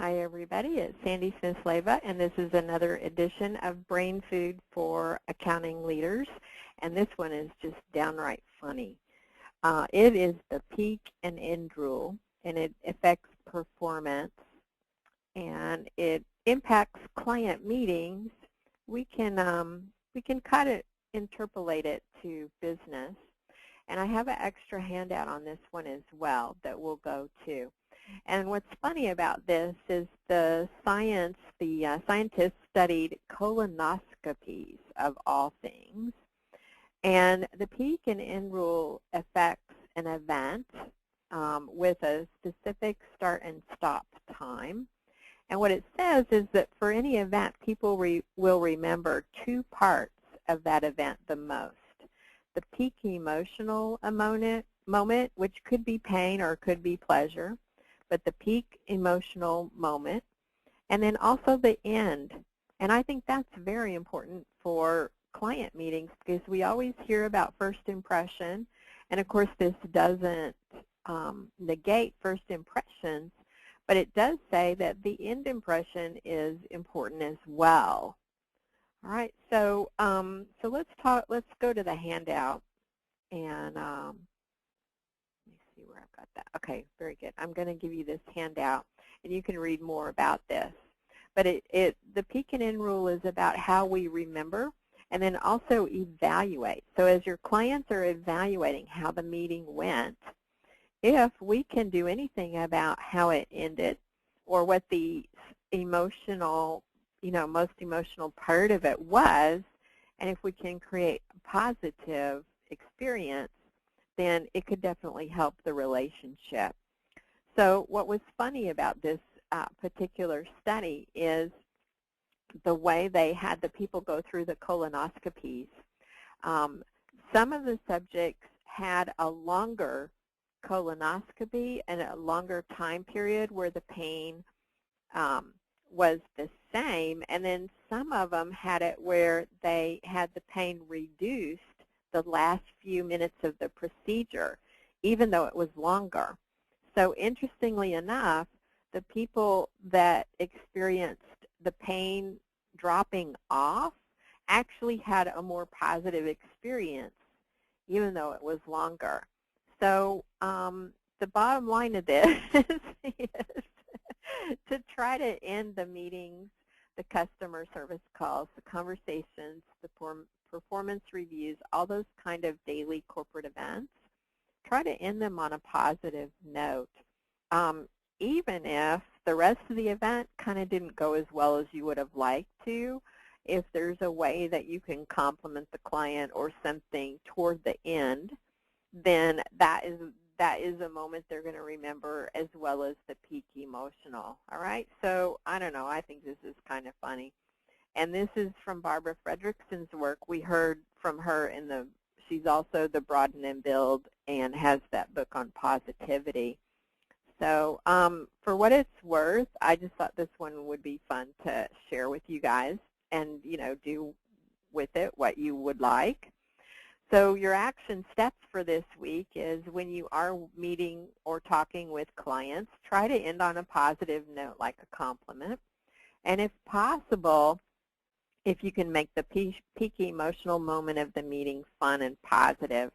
Hi everybody, it's Sandy Smith-Leyva, and this is another edition of Brain Food for Accounting Leaders, and this one is just downright funny. It is the peak and end rule, and it affects performance, and it impacts client meetings. We can kind of interpolate it to business, and I have an extra handout on this one as well that we'll go to. And what's funny about this is the scientists studied colonoscopies of all things, and the peak and end rule affects an event with a specific start and stop time. And what it says is that for any event, people will remember two parts of that event the most. The peak emotional moment, which could be pain or could be pleasure, but the peak emotional moment, and then also the end. And I think that's very important for client meetings because we always hear about first impression, and of course this doesn't negate first impressions, but it does say that the end impression is important as well. All right, so let's go to the handout, and where I've got that. Okay, very good. I'm going to give you this handout, and you can read more about this. But the peak and end rule is about how we remember and then also evaluate. So as your clients are evaluating how the meeting went, if we can do anything about how it ended or what the emotional, most emotional part of it was, and if we can create a positive experience, then it could definitely help the relationship. So what was funny about this particular study is the way they had the people go through the colonoscopies. Some of the subjects had a longer colonoscopy and a longer time period where the pain was the same, and then some of them had it where they had the pain reduced the last few minutes of the procedure, even though it was longer. So interestingly enough, the people that experienced the pain dropping off actually had a more positive experience, even though it was longer. So the bottom line of this is to try to end the meetings, the customer service calls, the conversations, the performance reviews, all those kind of daily corporate events, try to end them on a positive note. Even if the rest of the event kind of didn't go as well as you would have liked to, if there's a way that you can compliment the client or something toward the end, then that is a moment they're going to remember as well as the peak emotional. All right, so I don't know, I think this is kind of funny. And this is from Barbara Fredrickson's work. We heard from her she's also the Broaden and Build and has that book on positivity. So for what it's worth, I just thought this one would be fun to share with you guys and, do with it what you would like. So your action steps for this week is when you are meeting or talking with clients, try to end on a positive note like a compliment. And if possible, if you can make the peak emotional moment of the meeting fun and positive,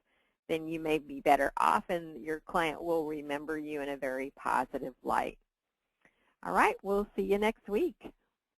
then you may be better off and your client will remember you in a very positive light. All right, we'll see you next week.